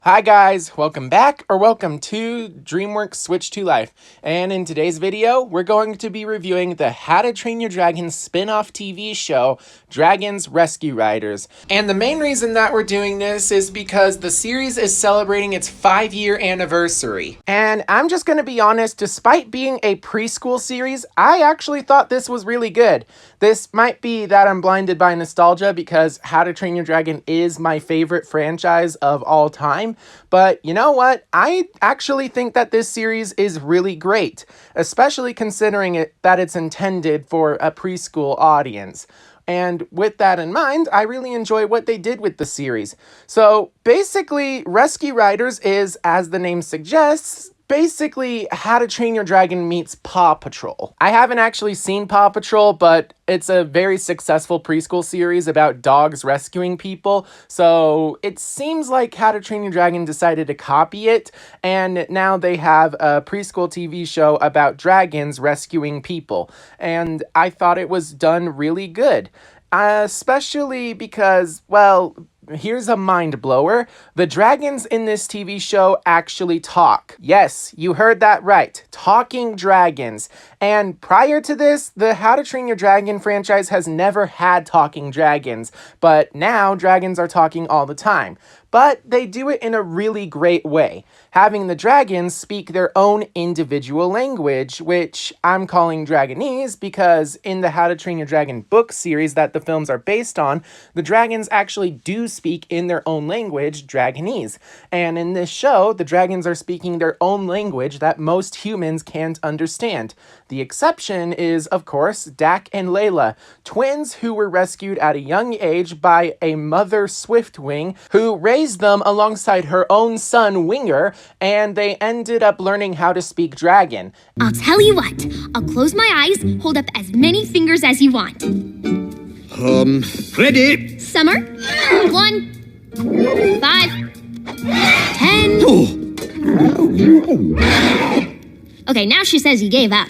Hi guys, welcome back or welcome to DreamWorks Switch to Life. And in today's video, we're going to be reviewing the How to Train Your Dragon spin-off TV show, Dragons Rescue Riders. And the main reason that we're doing this is because the series is celebrating its 5-year anniversary. And I'm just going to be honest, despite being a preschool series, I actually thought this was really good. This might be that I'm blinded by nostalgia because How to Train Your Dragon is my favorite franchise of all time. But you know what? I actually think that this series is really great, especially considering that it's intended for a preschool audience. And with that in mind, I really enjoy what they did with the series. So basically, Rescue Riders is, as the name suggests, basically How to Train Your Dragon meets Paw Patrol. I haven't actually seen Paw Patrol, but it's a very successful preschool series about dogs rescuing people, so it seems like How to Train Your Dragon decided to copy it, and now they have a preschool TV show about dragons rescuing people, and I thought it was done really good. Especially because, well, here's a mind blower. The dragons in this TV show actually talk. Yes, you heard that right. Talking dragons. And prior to this, the How to Train Your Dragon franchise has never had talking dragons. But now dragons are talking all the time. But they do it in a really great way, having the dragons speak their own individual language, which I'm calling Dragonese because in the How to Train Your Dragon book series that the films are based on, the dragons actually do speak in their own language, Dragonese. And in this show, the dragons are speaking their own language that most humans can't understand. The exception is, of course, Dak and Layla, twins who were rescued at a young age by a mother Swiftwing who raised them alongside her own son Winger, and they ended up learning how to speak dragon. I'll tell you what, I'll close my eyes, hold up as many fingers as you want. Ready? Summer, 1, 5, 10. Okay, now she says he gave up.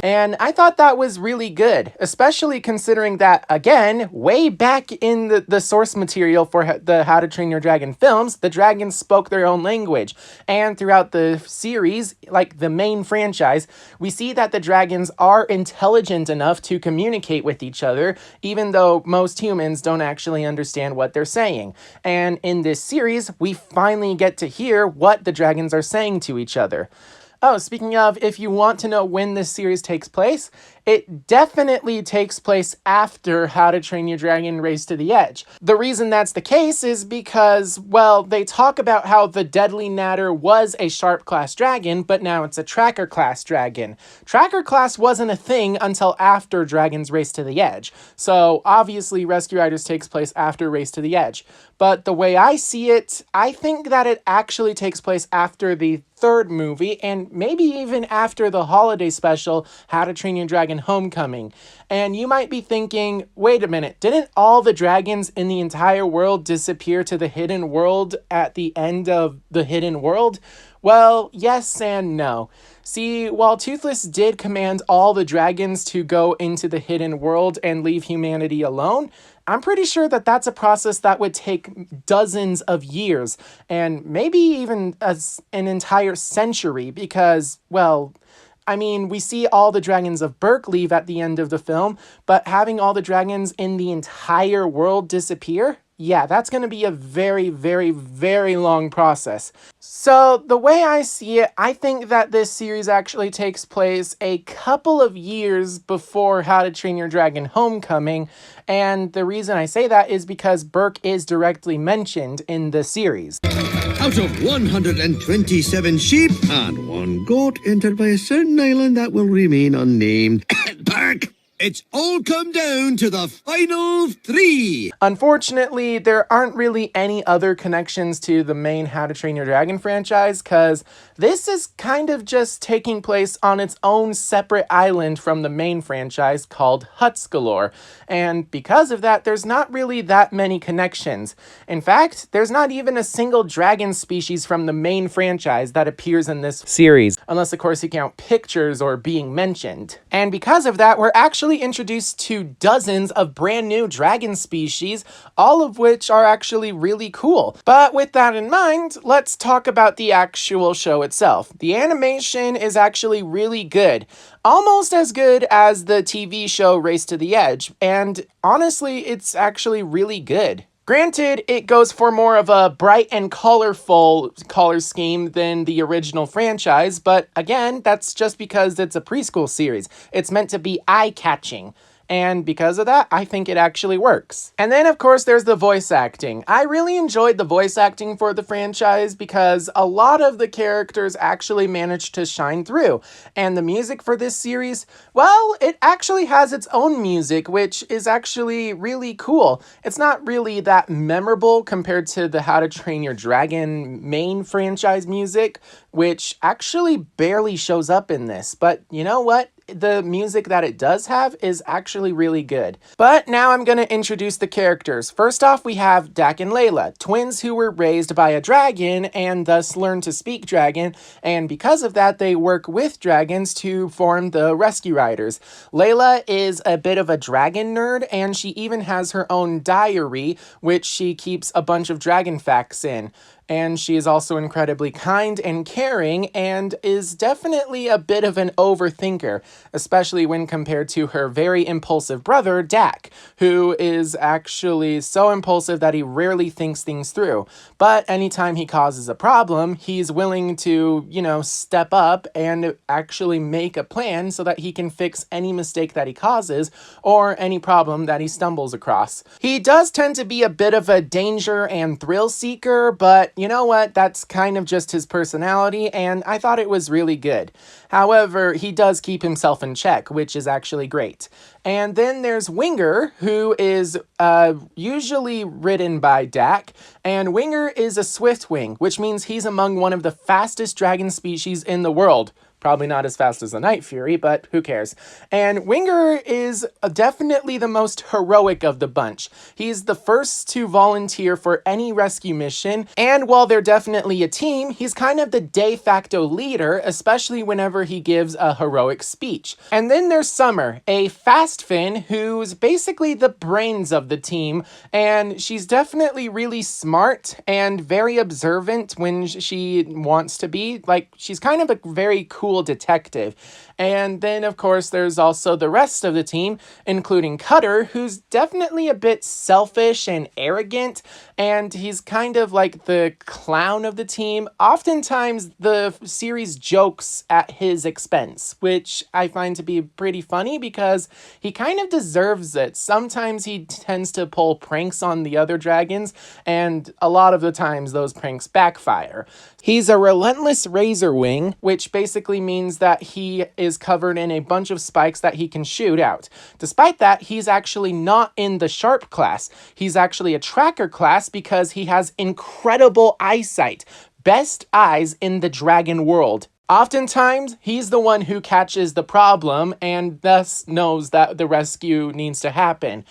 And I thought that was really good, especially considering that, again, way back in the source material for the How to Train Your Dragon films, the dragons spoke their own language. And throughout the series, like the main franchise, we see that the dragons are intelligent enough to communicate with each other, even though most humans don't actually understand what they're saying. And in this series, we finally get to hear what the dragons are saying to each other. Oh, speaking of, if you want to know when this series takes place, it definitely takes place after How to Train Your Dragon Race to the Edge. The reason that's the case is because, well, they talk about how the Deadly Natter was a Sharp class dragon, but now it's a Tracker class dragon. Tracker class wasn't a thing until after Dragons Race to the Edge. So obviously Rescue Riders takes place after Race to the Edge. But the way I see it, I think that it actually takes place after the third movie, and maybe even after the holiday special, How to Train Your Dragon Homecoming. And you might be thinking, wait a minute, didn't all the dragons in the entire world disappear to the hidden world at the end of the hidden world? Well, yes and no. See, while Toothless did command all the dragons to go into the hidden world and leave humanity alone, I'm pretty sure that that's a process that would take dozens of years, and maybe even an entire century, because, well, I mean, we see all the dragons of Berk leave at the end of the film, but having all the dragons in the entire world disappear? Yeah, that's going to be a very, very, very long process. So the way I see it, I think that this series actually takes place a couple of years before How to Train Your Dragon Homecoming, and the reason I say that is because Berk is directly mentioned in the series. Out of 127 sheep and 1 goat entered by a certain island that will remain unnamed, Berk, it's all come down to the final 3. Unfortunately, there aren't really any other connections to the main How to Train Your Dragon franchise, because this is kind of just taking place on its own separate island from the main franchise called Hutsgalore. And because of that, there's not really that many connections. In fact, there's not even a single dragon species from the main franchise that appears in this series, unless of course you count pictures or being mentioned. And because of that, we're actually actually introduced to dozens of brand new dragon species, all of which are actually really cool. But with that in mind, let's talk about the actual show itself. The animation is actually really good, almost as good as the TV show Race to the Edge, and honestly, it's actually really good. Granted, it goes for more of a bright and colorful color scheme than the original franchise, but again, that's just because it's a preschool series. It's meant to be eye-catching. And because of that, I think it actually works. And then, of course, there's the voice acting. I really enjoyed the voice acting for the franchise because a lot of the characters actually managed to shine through. And the music for this series, well, it actually has its own music, which is actually really cool. It's not really that memorable compared to the How to Train Your Dragon main franchise music, which actually barely shows up in this. But you know what? The music that it does have is actually really good. But now I'm going to introduce the characters. First off, we have Dak and Layla, twins who were raised by a dragon and thus learned to speak dragon, and because of that, they work with dragons to form the Rescue Riders. Layla is a bit of a dragon nerd, and she even has her own diary, which she keeps a bunch of dragon facts in. And she is also incredibly kind and caring and is definitely a bit of an overthinker, especially when compared to her very impulsive brother, Dak, who is actually so impulsive that he rarely thinks things through. But anytime he causes a problem, he's willing to, step up and actually make a plan so that he can fix any mistake that he causes or any problem that he stumbles across. He does tend to be a bit of a danger and thrill seeker, but you know what? That's kind of just his personality, and I thought it was really good. However, he does keep himself in check, which is actually great. And then there's Winger, who is usually ridden by Dak, and Winger is a swiftwing, which means he's among one of the fastest dragon species in the world. Probably not as fast as the Night Fury, but who cares? And Winger is definitely the most heroic of the bunch. He's the first to volunteer for any rescue mission, and while they're definitely a team, he's kind of the de facto leader, especially whenever he gives a heroic speech. And then there's Summer, a fast Finn who's basically the brains of the team, and she's definitely really smart and very observant when she wants to be. Like, she's kind of a very cool detective. And then, of course, there's also the rest of the team, including Cutter, who's definitely a bit selfish and arrogant, and he's kind of like the clown of the team. Oftentimes, the series jokes at his expense, which I find to be pretty funny because he kind of deserves it. Sometimes he tends to pull pranks on the other dragons, and a lot of the times those pranks backfire. He's a relentless razor wing, which basically means that he is covered in a bunch of spikes that he can shoot out. Despite that, he's actually not in the sharp class. He's actually a tracker class because he has incredible eyesight. Best eyes in the dragon world. Oftentimes, he's the one who catches the problem and thus knows that the rescue needs to happen.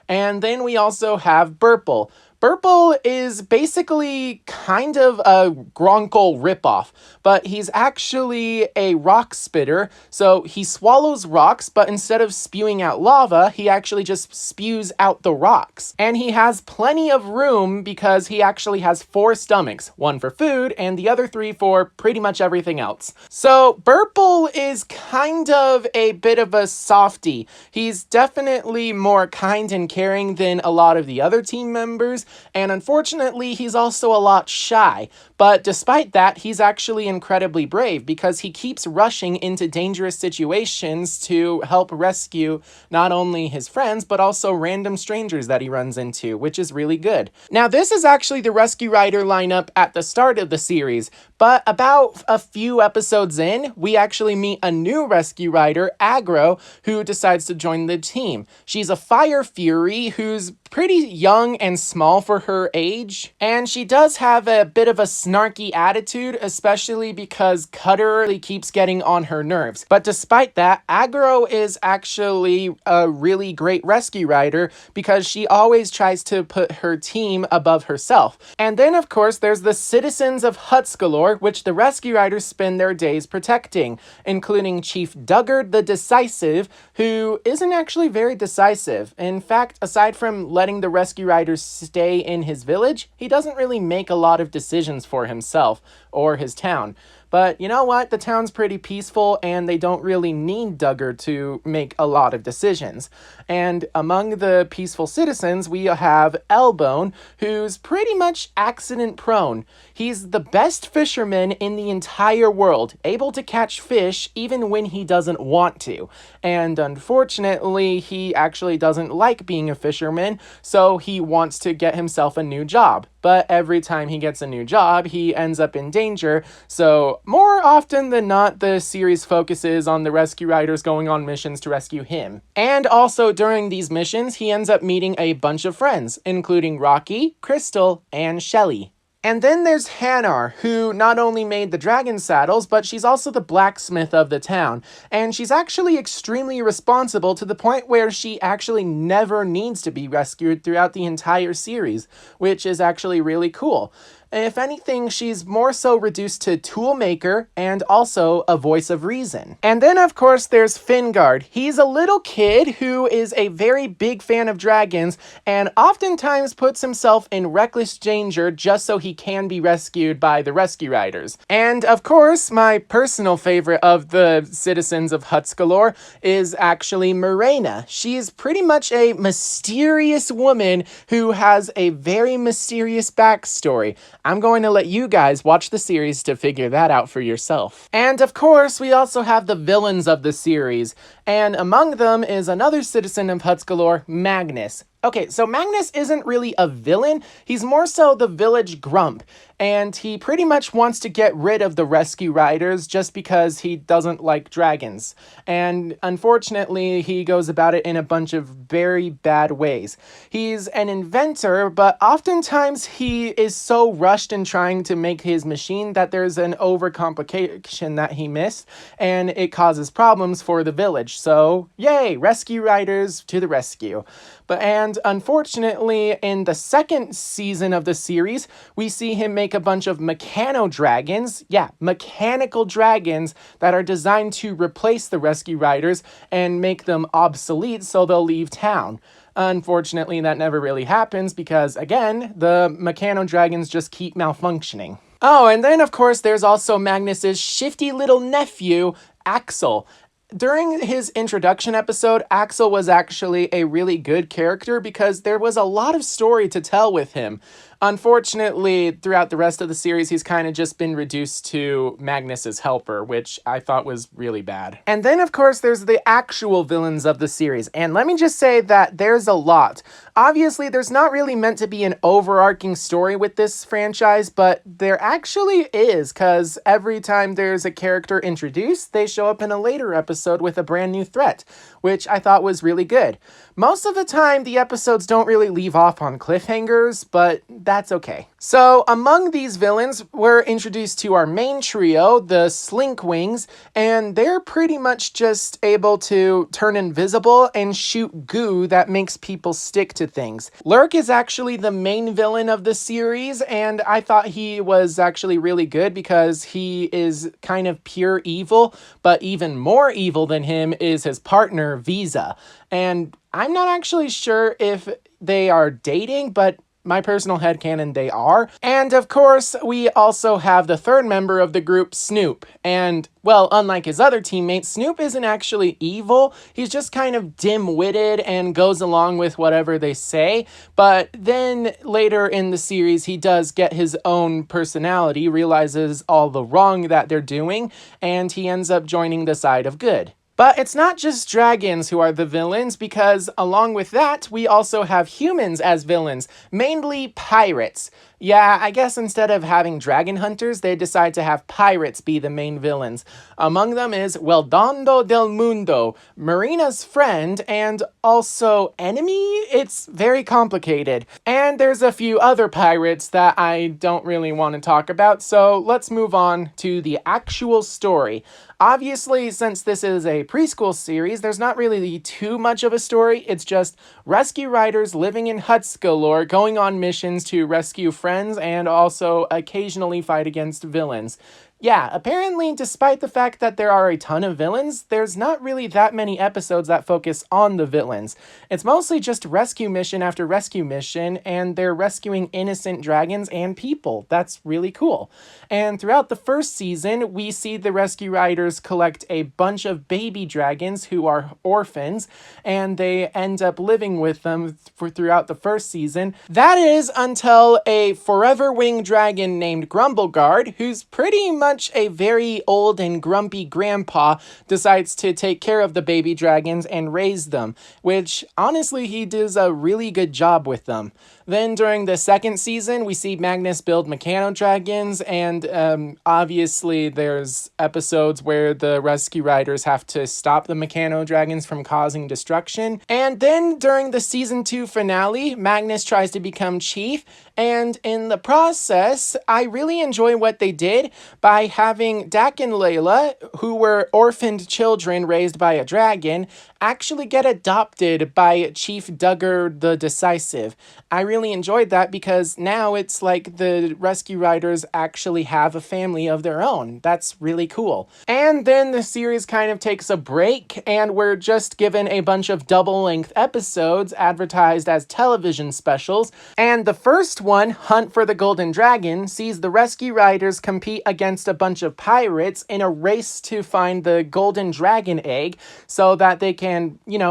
And then we also have Burple. Burple is basically kind of a Gronkle ripoff, but he's actually a rock spitter, so he swallows rocks, but instead of spewing out lava, he actually just spews out the rocks. And he has plenty of room because he actually has 4 stomachs, one for food and the other 3 for pretty much everything else. So Burple is kind of a bit of a softie. He's definitely more kind and caring than a lot of the other team members, and unfortunately, he's also a lot shy. But despite that, he's actually incredibly brave because he keeps rushing into dangerous situations to help rescue not only his friends, but also random strangers that he runs into, which is really good. Now, this is actually the Rescue Rider lineup at the start of the series, but about a few episodes in, we actually meet a new Rescue Rider, Agro, who decides to join the team. She's a Fire Fury who's pretty young and small for her age, and she does have a bit of a snarky attitude, especially because Cutter really keeps getting on her nerves. But despite that, Agro is actually a really great rescue rider because she always tries to put her team above herself. And then, of course, there's the citizens of Hutsgalore, Galore, which the Rescue Riders spend their days protecting, including Chief Duggard the Decisive, who isn't actually very decisive. In fact, aside from letting the Rescue Riders stay in his village, he doesn't really make a lot of decisions for himself or his town. But you know what? The town's pretty peaceful and they don't really need Duggar to make a lot of decisions. And among the peaceful citizens, we have Elbone, who's pretty much accident prone. He's the best fisherman in the entire world, able to catch fish even when he doesn't want to. And unfortunately, he actually doesn't like being a fisherman, so he wants to get himself a new job. But every time he gets a new job, he ends up in danger, so more often than not, the series focuses on the Rescue Riders going on missions to rescue him. And also during these missions, he ends up meeting a bunch of friends, including Rocky, Crystal, and Shelly. And then there's Hanar, who not only made the dragon saddles, but she's also the blacksmith of the town. And she's actually extremely responsible to the point where she actually never needs to be rescued throughout the entire series, which is actually really cool. If anything, she's more so reduced to toolmaker and also a voice of reason. And then, of course, there's Fingard. He's a little kid who is a very big fan of dragons and oftentimes puts himself in reckless danger just so he can be rescued by the Rescue Riders. And, of course, my personal favorite of the citizens of Hutsgalore is actually Morena. She's pretty much a mysterious woman who has a very mysterious backstory. I'm going to let you guys watch the series to figure that out for yourself. And of course, we also have the villains of the series, and among them is another citizen of Hutsgalore, Magnus. Okay, so Magnus isn't really a villain, he's more so the village grump, and he pretty much wants to get rid of the Rescue Riders just because he doesn't like dragons. And unfortunately, he goes about it in a bunch of very bad ways. He's an inventor, but oftentimes he is so rushed in trying to make his machine that there's an overcomplication that he missed, and it causes problems for the village. So, yay, Rescue Riders to the rescue. And unfortunately, in the second season of the series, we see him make a bunch of mechano dragons. Yeah, mechanical dragons that are designed to replace the Rescue Riders and make them obsolete so they'll leave town. Unfortunately, that never really happens because, again, the mechano dragons just keep malfunctioning. Oh, and then, of course, there's also Magnus's shifty little nephew, Axel. During his introduction episode, Axel was actually a really good character because there was a lot of story to tell with him. Unfortunately, throughout the rest of the series, he's kind of just been reduced to Magnus's helper, which I thought was really bad. And then, of course, there's the actual villains of the series. And let me just say that there's a lot. Obviously, there's not really meant to be an overarching story with this franchise, but there actually is, because every time there's a character introduced, they show up in a later episode with a brand new threat, which I thought was really good. Most of the time, the episodes don't really leave off on cliffhangers, but that's okay. So, among these villains, we're introduced to our main trio, the Slinkwings, and they're pretty much just able to turn invisible and shoot goo that makes people stick to things. Lurk is actually the main villain of the series, and I thought he was actually really good because he is kind of pure evil, but even more evil than him is his partner, Visa. And I'm not actually sure if they are dating, but my personal headcanon, they are. And of course, we also have the third member of the group, Snoop. And, well, unlike his other teammates, Snoop isn't actually evil. He's just kind of dim-witted and goes along with whatever they say. But then later in the series, he does get his own personality, realizes all the wrong that they're doing, and he ends up joining the side of good. But it's not just dragons who are the villains, because along with that, we also have humans as villains, mainly pirates. Yeah, I guess instead of having dragon hunters, they decide to have pirates be the main villains. Among them is Weldondo del Mundo, Marina's friend, and also enemy? It's very complicated. And there's a few other pirates that I don't really want to talk about, so let's move on to the actual story. Obviously, since this is a preschool series, there's not really too much of a story. It's just Rescue Riders living in Hutsgalore going on missions to rescue friends friends and also occasionally fight against villains. Yeah, apparently, despite the fact that there are a ton of villains, there's not really that many episodes that focus on the villains. It's mostly just rescue mission after rescue mission, and they're rescuing innocent dragons and people. That's really cool. And throughout the first season, we see the rescue riders collect a bunch of baby dragons who are orphans, and they end up living with them throughout the first season. That is until a forever winged dragon named Grumbleguard, who's pretty much a very old and grumpy grandpa, decides to take care of the baby dragons and raise them, which honestly he does a really good job with them. Then during the second season, we see Magnus build Mechano dragons, and obviously there's episodes where the rescue riders have to stop the Mechano dragons from causing destruction. And then during the season 2 finale, Magnus tries to become chief, and in the process, I really enjoy what they did by having Dak and Layla, who were orphaned children raised by a dragon, actually get adopted by Chief Duggar the Decisive. I really enjoyed that because now it's like the rescue riders actually have a family of their own. That's really cool. And then the series kind of takes a break, and we're just given a bunch of double-length episodes advertised as television specials. And the first one, Hunt for the Golden Dragon, sees the rescue riders compete against a bunch of pirates in a race to find the golden dragon egg so that they can,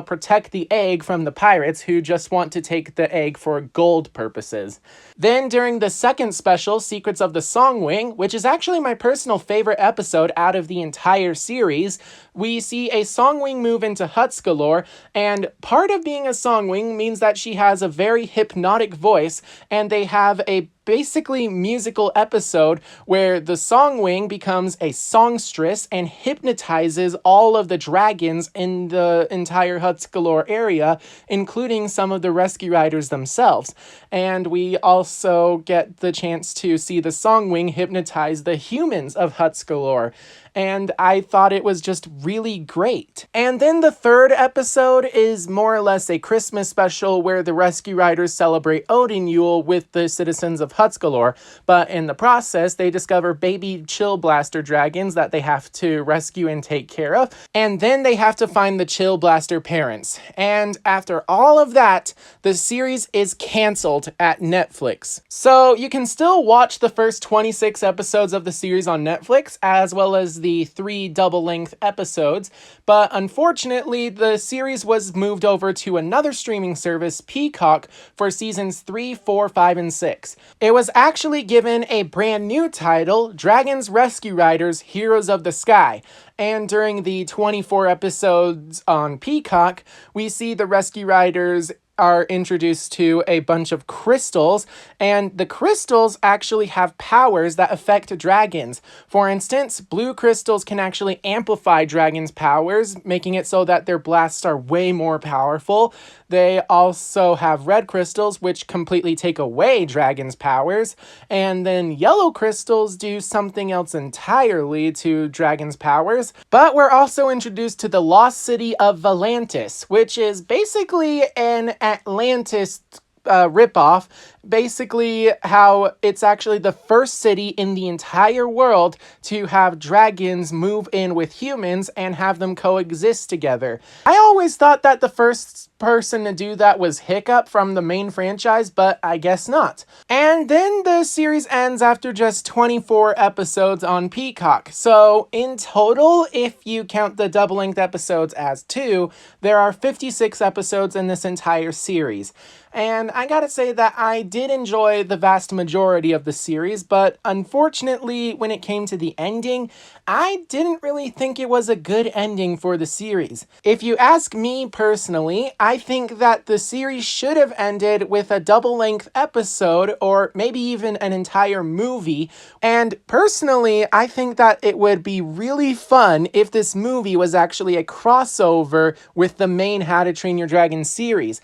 protect the egg from the pirates who just want to take the egg for gold purposes. Then during the second special, Secrets of the Songwing, which is actually my personal favorite episode out of the entire series, we see a Songwing move into Huts Galore, and part of being a Songwing means that she has a very hypnotic voice, and they have a basically musical episode where the Songwing becomes a songstress and hypnotizes all of the dragons in the entire Huts Galore area, including some of the rescue riders themselves. And we also get the chance to see the Songwing hypnotize the humans of Huts Galore. And I thought it was just really great. And then the third episode is more or less a Christmas special where the rescue riders celebrate Odin Yule with the citizens of Huts Galore, but in the process they discover baby chill blaster dragons that they have to rescue and take care of, and then they have to find the chill blaster parents. And after all of that, the series is canceled at Netflix. So you can still watch the first 26 episodes of the series on Netflix, as well as the 3 double-length episodes, but unfortunately the series was moved over to another streaming service, Peacock, for seasons 3, 4, 5, and 6. It was actually given a brand new title, Dragons Rescue Riders Heroes of the Sky, and during the 24 episodes on Peacock, we see the rescue riders are introduced to a bunch of crystals, and the crystals actually have powers that affect dragons. For instance, blue crystals can actually amplify dragons' powers, making it so that their blasts are way more powerful. They also have red crystals, which completely take away dragons' powers, and then yellow crystals do something else entirely to dragons' powers. But we're also introduced to the lost city of Villainous, which is basically an Atlantis ripoff, basically how it's actually the first city in the entire world to have dragons move in with humans and have them coexist together. I always thought that the first person to do that was Hiccup from the main franchise, but I guess not. And then the series ends after just 24 episodes on Peacock. So in total, if you count the double-length episodes as 2, there are 56 episodes in this entire series. And I gotta say that I did enjoy the vast majority of the series, but unfortunately, when it came to the ending, I didn't really think it was a good ending for the series. If you ask me personally, I think that the series should have ended with a double-length episode, or maybe even an entire movie. And personally, I think that it would be really fun if this movie was actually a crossover with the main How to Train Your Dragon series.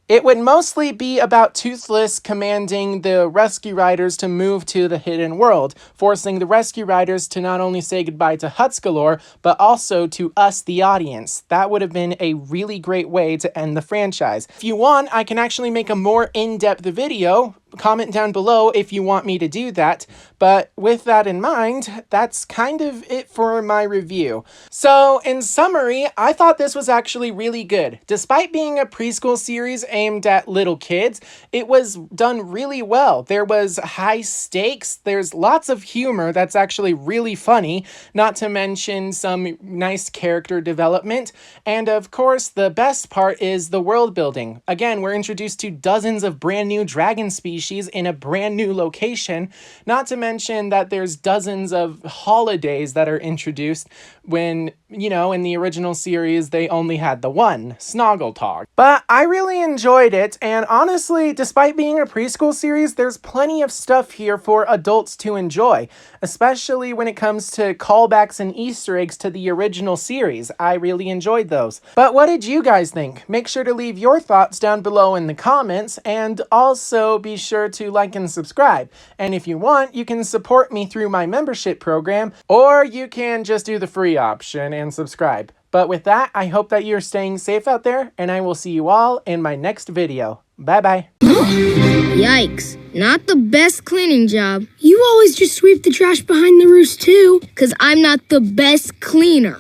It would mostly be about Toothless commanding the rescue riders to move to the hidden world, forcing the rescue riders to not only say goodbye to Huts Galore, but also to us, the audience. That would have been a really great way to end the franchise. If you want, I can actually make a more in-depth video comment down below if you want me to do that. But with that in mind, that's kind of it for my review. So in summary, I thought this was actually really good. Despite being a preschool series aimed at little kids, it was done really well. There was high stakes, there's lots of humor that's actually really funny, not to mention some nice character development, and of course the best part is the world building. Again, we're introduced to dozens of brand new dragon species in a brand new location, not to mention that there's dozens of holidays that are introduced when, you know, in the original series they only had the one, Snoggletog. But I really enjoyed it, and honestly, despite being a preschool series, there's plenty of stuff here for adults to enjoy, especially when it comes to callbacks and Easter eggs to the original series. I really enjoyed those. But what did you guys think? Make sure to leave your thoughts down below in the comments, and also be sure to like and subscribe. And if you want, you can support me through my membership program, or you can just do the free option and subscribe. But with that, I hope that you're staying safe out there, and I will see you all in my next video. Bye-bye. Yikes, not the best cleaning job. You always just sweep the trash behind the roost too. 'Cause I'm not the best cleaner.